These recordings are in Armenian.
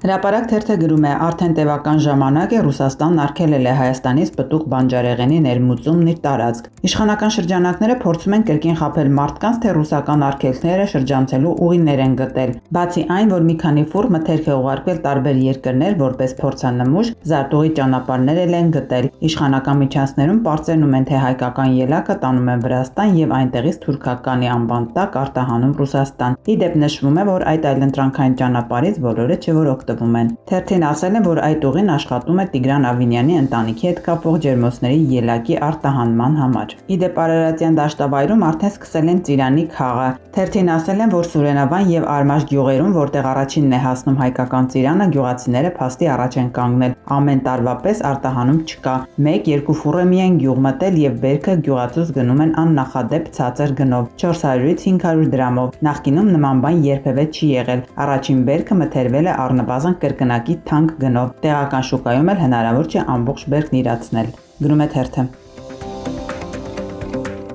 Հրապարակ թերթը գրում է. արդեն տևական ժամանակ է Ռուսաստանն արգելել է Հայաստանից պտուղ բանջարեղենի ներմուծումն իր տարածք։ Իշխանական շրջանակները փորձում են կրկին խաբել մարդկանց, թե ռուսական արգելքները շրջանցելու ուղիներ են գտել։ Բացի այն, որ մի քանի ֆուռ մթերք է ուղարկվել տարբեր երկրներ որպես փորձանմուշ, զարտուղի ճանապարհներ էլ են գտել։ Իշխանական միջանցքներում պարծենում են, թե հայկական ելակը տանում են Վրաստան եւ այնտեղից թուրքականի անվան տակ արտահանում Ռուսաստան։ Ի դեպ նշվում է, որ այդ այլընտրանքային ճանապարհից բոլորը չէ որ օգտվում են։ Թերթին ասել են, որ այդ ուղին աշխատում է Տիգրան Ավինյանի ընտանիքի հետ կապող ջերմոցների ելակի արտահանման համար։ Ի դեպ Արարատյան դաշտավայրում արդեն սկսել են ծիրանի խաղը։ Թերթին ասել են, որ Սուրենավան եւ Արմաշ գյուղերում, որտեղ առաջինն է հասնում հայկական ծիրանը, գյուղացիները փաստի առաջ են կանգնել։ Ամեն տարվա պես արտահանում չկա։ 1-2 ֆուռ է միայն գյուղ մտել եւ բերքը գյուղացուց գնում են աննախադեպ ցածր գնով 400-ից 500 դրամով։ Նախկինում նման բան երբևէ չի եղել։ Առաջին բերքը մթերվել է առնվազն կրկնակի թանկ գնով։ Տեղական շուկայում էլ հնարավոր չէ ամբողջ բերքն իրացնել։ Գրում է թերթը։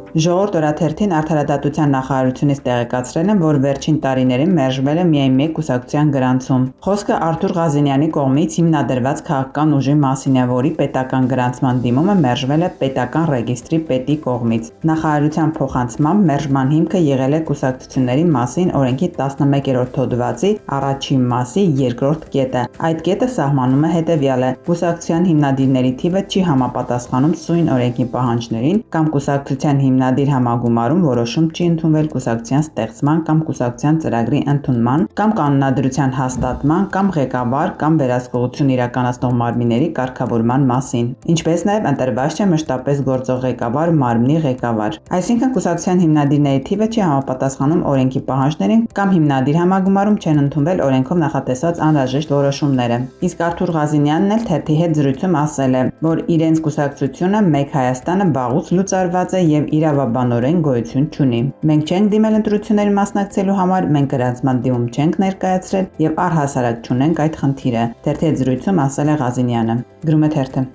Ժողովուրդ օրաթերթին Արդարադատության նախարարությունից տեղեկացրել են, որ վերջին տարիներին մերժվել է միայն մեկ կուսակցության գրանցում։ Խոսքը Արթուր Ղազենյանի կողմից հիմնադրված քաղաքական ուժի մասին է, որի պետական գրանցման դիմումը մերժվել է պետական ռեգիստրի պետի կողմից։ Նախարարության փոխանցմամբ մերժման հիմքը եղել է կուսակցությունների մասին օրենքի 11-րդ հոդվածի առաջին մասի 2-րդ կետը։ Այդ կետը սահմանում է հետևյալը. կուսակցության հիմնադիրների թիվը չի համապատասխանում սույն օրենքի պահանջներին կամ կուսակցության հիմնադիր համագումարում որոշում չի ընդունվել կուսակցության ստեղծման կամ կուսակցության ծրագրի ընդունման կամ կանոնադրության հաստատման կամ ղեկավար կամ վերահսկողություն իրականացնող մարմինների կարգավորման մասին, ինչպես նաև ընտրված չէ մշտապես գործող ղեկավար մարմնի ղեկավար։ Այսինքն կուսակցության հիմնադիրների թիվը չի համապատասխանում օրենքի պահանջներին կամ հիմնադիր համագումարում չեն ընդունվել օրենքով նախատեսված անհրաժեշտ որոշումները։ Իսկ Արթուր Ղազենյանն էլ թերթի հետ զրույցում ասել է, որ իրենց կուսակցությունը Մեկ Հայաստանը վաղուց լուծարված է եւ իրավաբանորեն գոյություն չունի։ Մենք չենք դիմել ընտրությունների մասնակցելու համար, մենք գրանցման դիմում չենք ներկայացրել եւ առհասարակ չունենք այդ խնդիրը, թերթի հետ զրույցում ասել է Ղազենյանը։ Գրում է թերթը։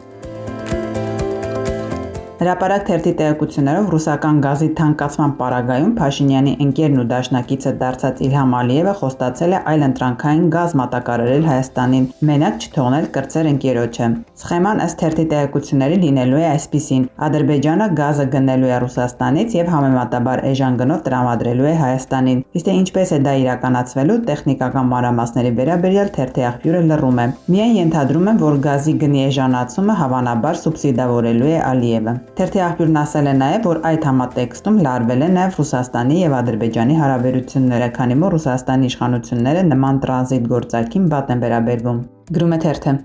Հրապարակ թերթի տեղեկություններով ռուսական գազի թանկացման պարագայում Փաշինյանի ընկերն ու դաշնակիցը դարձած Իլհամ Ալիևը խոստացել է այլընտրանքային գազ մատակարարել Հայաստանին, մենակ չթողնել կրտսեր ընկերոջը։ Սխեման ըստ թերթի տեղեկությունների լինելու է այսպիսին. Ադրբեջանը գազը գնելու է Ռուսաստանից եւ համեմատաբար էժան գնով տրամադրելու է Հայաստանին։ Իսկ թե ինչպես է դա իրականացվելու, տեխնիկական մանրամասների վերաբերյալ թերթի աղբյուրը լռում է։ Միայն ենթադրում են, որ գազի գնի էժանացումը հավանաբար սուբսիդավորելու է Ալիևը։ Թերթի աղբյուրն ասել է նաև, որ այդ համատեքստում լարվել է նաև Ռուսաստանի եւ Ադրբեջանի հարաբերությունները, քանի որ Ռուսաստանի իշխանությունները նման տրանզիտ գործարքին վատ են վերաբերվում։ Գրում է թերթը։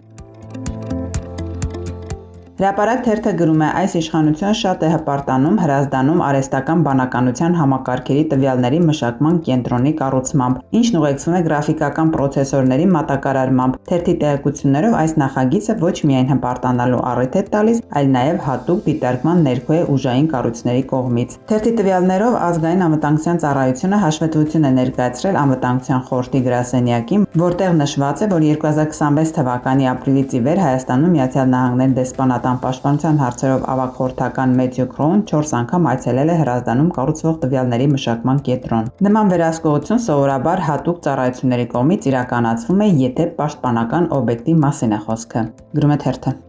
Հրապարակ թերթը գրում է. այս իշխանությունը շատ է հպարտանում հրազդանում արհեստական բանականության համակարգերի տվյալների մշակման կենտրոնի կառուցմամբ, ինչն ուղեկցվում է գրաֆիկական պրոցեսորների մատակարարմամբ։ Թերթի տեղեկություններով այս նախագիծը ոչ միայն հպարտանալու առիթ է տալիս, այլ նաև հատուկ դիտարկման ներքո է ուժային կառույցների կողմից։ Թերթի տվյալներով Ազգային անվտանգության ծառայությունը հաշվետվություն է ներկայացրել անվտանգության խորհրդի գրասենյակին, որտեղ նշված է, որ 2026 թվականի ապրիլից ի վեր Հայաստանում Միացյալ Նահանգների դեսպանատան պաշտպանության հարցերով ավագ խորհրդական Մեթյու Քրոուն 4 անգամ այցելել է Հրազդանում կառուցվող տվյալների մշակման կենտրոն։ Նման վերահսկողություն սովորաբար հատուկ ծառայությունների կողմից իրականացվում է, եթե պաշտպանական օբյեկտի մասին է խոսքը։ Գրում է թերթը։